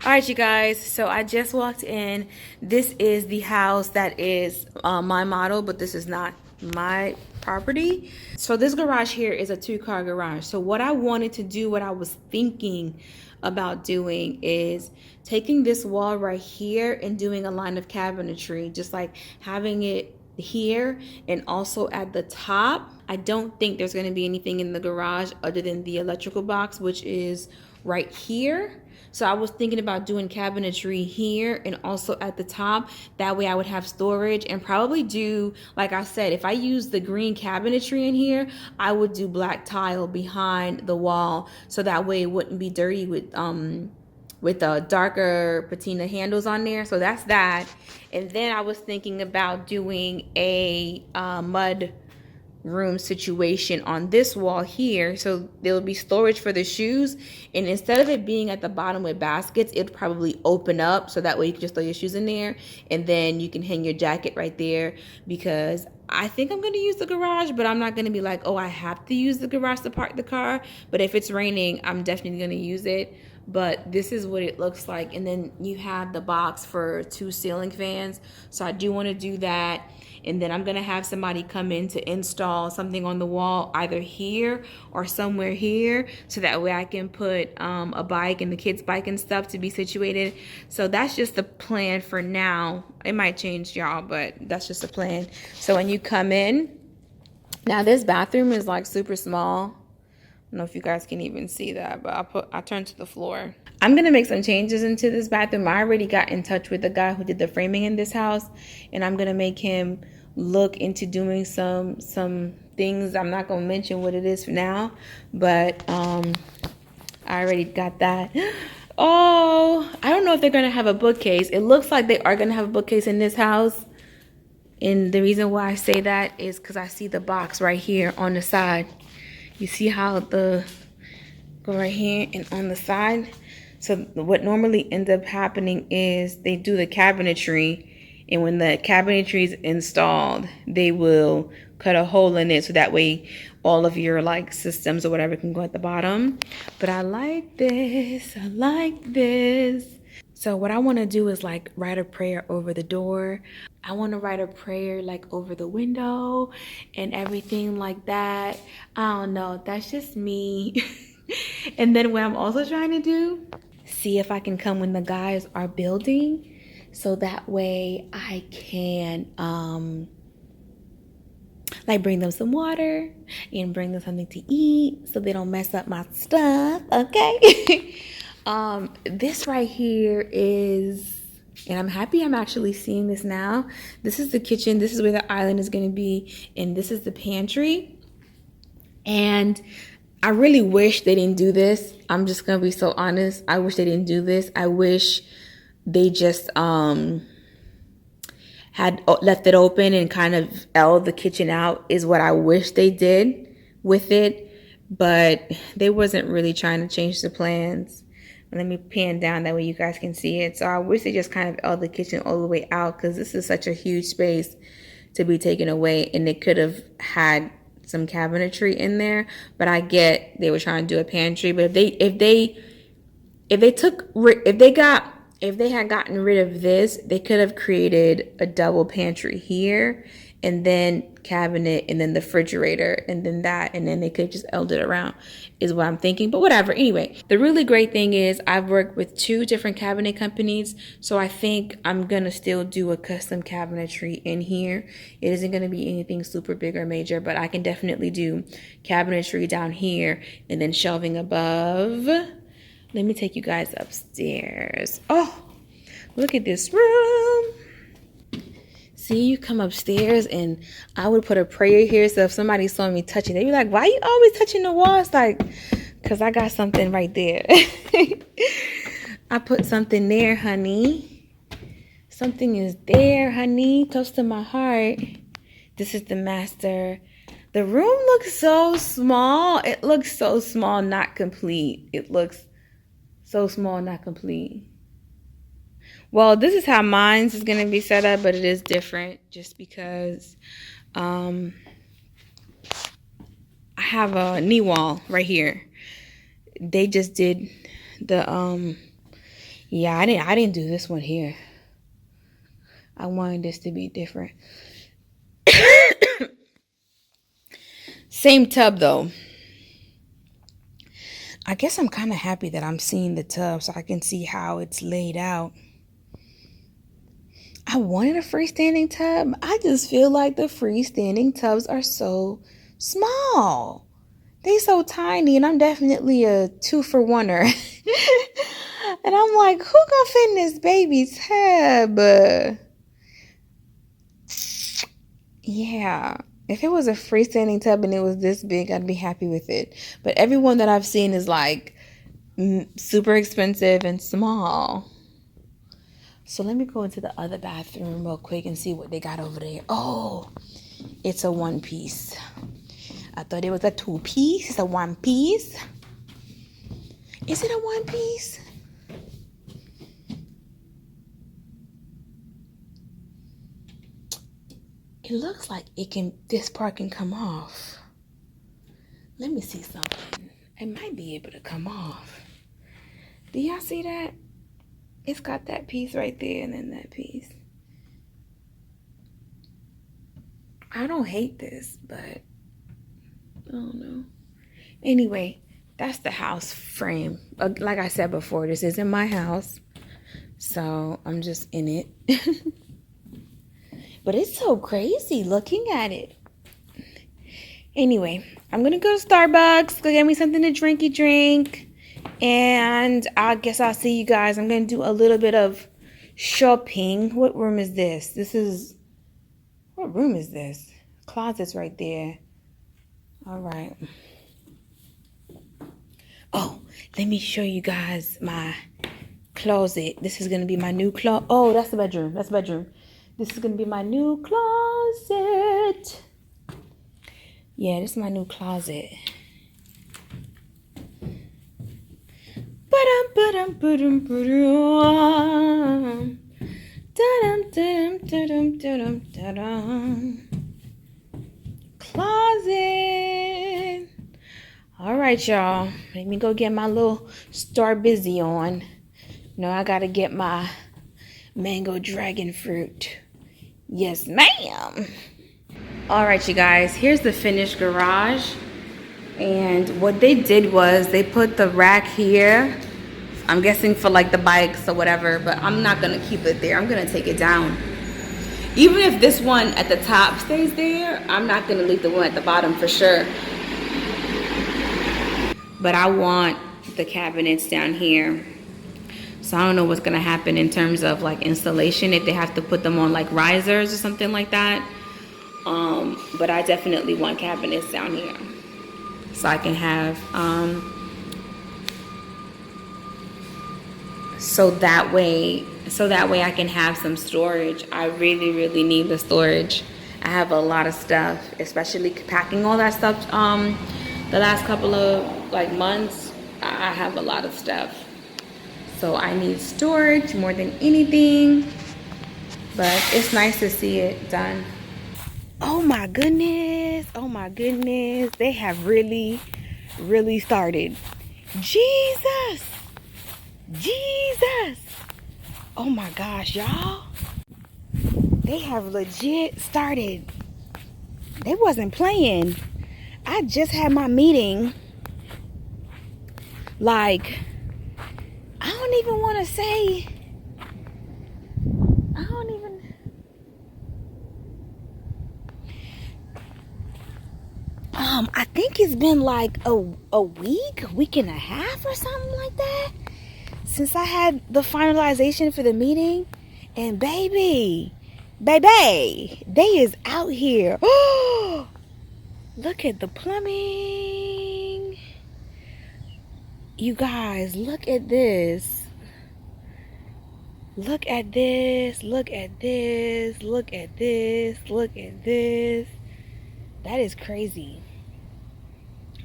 All right, you guys, so I just walked in. This is the house that is my model, but this is not my property. So this garage here is a 2-car garage. So what I wanted to do, what I was thinking about doing, is taking this wall right here and doing a line of cabinetry, just like having it here and also at the top. I don't think there's going to be anything in the garage other than the electrical box, which is right here. So I was thinking about doing cabinetry here and also at the top. That way I would have storage, and probably do, like I said, if I use the green cabinetry in here, I would do black tile behind the wall. So that way it wouldn't be dirty with darker patina handles on there. So that's that. And then I was thinking about doing a mud room situation on this wall here, so there'll be storage for the shoes, and instead of it being at the bottom with baskets, it'd probably open up, so that way you can just throw your shoes in there, and then you can hang your jacket right there. Because I think I'm going to use the garage, but I'm not going to be like, oh, I have to use the garage to park the car. But if it's raining, I'm definitely going to use it. But this is what it looks like. And then you have the box for 2 ceiling fans, so I do want to do that. And then I'm going to have somebody come in to install something on the wall, either here or somewhere here, so that way I can put a bike and the kids' bike and stuff to be situated. So that's just the plan for now. It might change, y'all, but that's just the plan. So when you come in, now this bathroom is like super small. I don't know if you guys can even see that, but I turned to the floor. I'm going to make some changes into this bathroom. I already got in touch with the guy who did the framing in this house, and I'm going to make him look into doing some things. I'm not going to mention what it is for now, but I already got that. Oh, I don't know if they're going to have a bookcase. It looks like they are going to have a bookcase in this house. And the reason why I say that is because I see the box right here on the side. You see how the go right here and on the side. So what normally ends up happening is they do the cabinetry, and when the cabinetry is installed, they will cut a hole in it, so that way all of your like systems or whatever can go at the bottom. But I like this. I like this. So what I want to do is like write a prayer over the door. I want to write a prayer like over the window and everything like that. I don't know. That's just me. And then what I'm also trying to do, see if I can come when the guys are building, so that way I can like bring them some water and bring them something to eat so they don't mess up my stuff, okay? This right here is, and I'm happy I'm actually seeing this now. This is the kitchen. This is where the island is going to be, and this is the pantry. And I really wish they didn't do this. I'm just going to be so honest. I wish they didn't do this. I wish they just had left it open and kind of L the kitchen out, is what I wish they did with it. But they wasn't really trying to change the plans. Let me pan down, that way you guys can see it. So I wish they just kind of L the kitchen all the way out, because this is such a huge space to be taken away, and it could have had some cabinetry in there. But I get they were trying to do a pantry. But if they had gotten rid of this, they could have created a double pantry here, and then cabinet, and then the refrigerator, and then that, and then they could just eld it around, is what I'm thinking. But whatever. Anyway, the really great thing is I've worked with 2 different cabinet companies, so I think I'm gonna still do a custom cabinetry in here. It isn't gonna be anything super big or major, but I can definitely do cabinetry down here and then shelving above. Let me take you guys upstairs. Oh, look at this room. See, you come upstairs, and I would put a prayer here, so if somebody saw me touching, they'd be like, why you always touching the walls? Like, because I got something right there. I put something there, honey. Something is there, honey. Close to my heart. This is the master. The room looks so small. It looks so small, not complete. It looks so small, not complete. Well, this is how mine's is going to be set up, but it is different just because I have a knee wall right here. They just did the Yeah, I didn't do this one here. I wanted this to be different. Same tub though. I guess I'm kind of happy that I'm seeing the tub so I can see how it's laid out. I wanted a freestanding tub. I just feel like the freestanding tubs are so small. They so tiny, and I'm definitely a 2-for-1er. And I'm like, who gonna fit in this baby tub? Yeah. If it was a freestanding tub and it was this big, I'd be happy with it. But everyone that I've seen is like super expensive and small. So let me go into the other bathroom real quick and see what they got over there. Oh, it's a 1-piece. I thought it was a 2-piece. It's a 1-piece. Is it a 1-piece? It looks like this part can come off. Let me see something. It might be able to come off. Do y'all see that? It's got that piece right there and then that piece. I don't hate this, but I don't know. Anyway, that's the house frame. Like I said before, this isn't my house, so I'm just in it. But it's so crazy looking at it. Anyway, I'm gonna go to Starbucks, go get me something to drink. And I guess I'll see you guys. I'm going to do a little bit of shopping. What room is this? What room is this? Closet's right there. All right. Oh, let me show you guys my closet. This is going to be my new closet. Oh, that's the bedroom. That's the bedroom. This is going to be my new closet. Yeah, this is my new closet. Closet. All right, y'all. Let me go get my little Star Busy on. No, I gotta get my mango dragon fruit. Yes, ma'am. All right, you guys. Here's the finished garage. And what they did was they put the rack here. I'm guessing for like the bikes or whatever, but I'm not gonna keep it there. I'm gonna take it down. Even if this one at the top stays there, I'm not gonna leave the one at the bottom for sure. But I want the cabinets down here. So I don't know what's gonna happen in terms of like installation, if they have to put them on like risers or something like that. But I definitely want cabinets down here. So I can have, so that way I can have some storage. I really, really need the storage. I have a lot of stuff, especially packing all that stuff. The last couple of like months, I have a lot of stuff. So I need storage more than anything, but it's nice to see it done. Oh my goodness. Oh my goodness. They have really, really started. Jesus. Jesus. Oh my gosh, y'all. They have legit started. They wasn't playing. I just had my meeting. Like, I don't even want to say. I don't even. I think it's been like a week and a half or something like that since I had the finalization for the meeting. And baby, they is out here. Oh, look at the plumbing. You guys, look at this. Look at this. Look at this. Look at this. Look at this. That is crazy.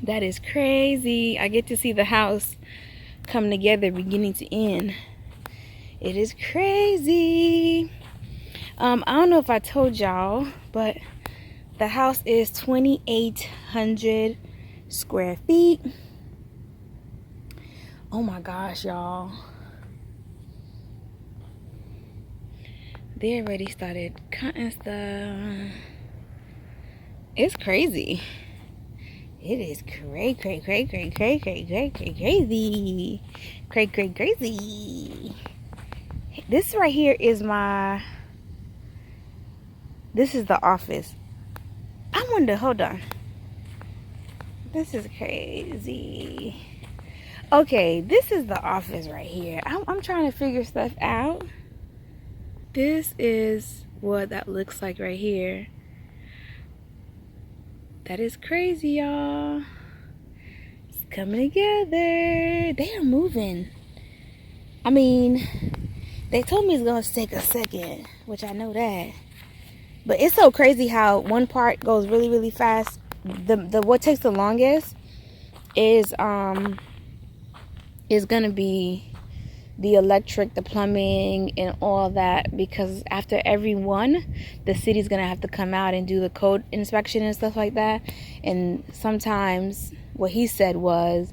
That is crazy. I get to see the house come together beginning to end. It is crazy. I don't know if I told y'all, but the house is 2,800 square feet. Oh my gosh, y'all. They already started cutting stuff. It's crazy. It is crazy. This right here is this is the office. I wonder, hold on. This is crazy. Okay, this is the office right here. I'm trying to figure stuff out. This is what that looks like right here. That is crazy, y'all. It's coming together. They are moving. I mean, they told me it's going to take a second, which I know that. But it's so crazy how one part goes really, really fast. The what takes the longest is gonna be the electric, the plumbing, and all that, because after every one, the city's gonna have to come out and do the code inspection and stuff like that. And sometimes what he said was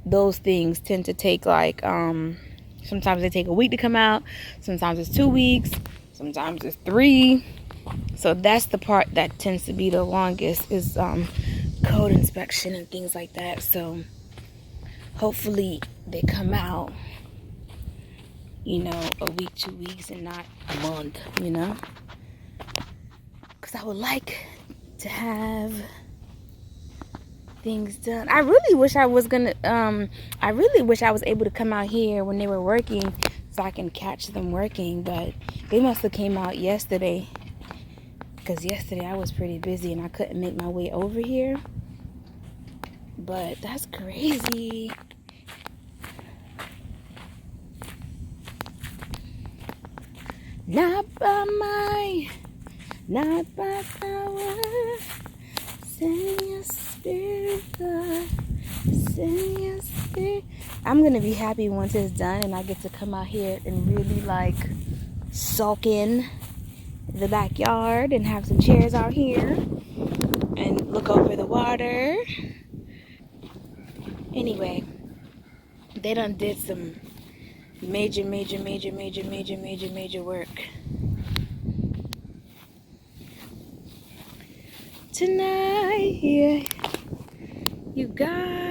those things tend to take like sometimes they take a week to come out, sometimes it's 2 weeks, sometimes it's 3. So that's the part that tends to be the longest, is code inspection and things like that. So hopefully they come out, you know, a week, 2 weeks, and not a month, you know, because I would like to have things done. I really wish I was able to come out here when they were working so I can catch them working, but they must have came out yesterday, because yesterday I was pretty busy and I couldn't make my way over here. But that's crazy. Not by might, not by power. Send your spirit, God. Send your spirit. I'm gonna be happy once it's done and I get to come out here and really like sulk in the backyard and have some chairs out here and look over the water. Anyway, they done did some major work. Tonight, yeah, you got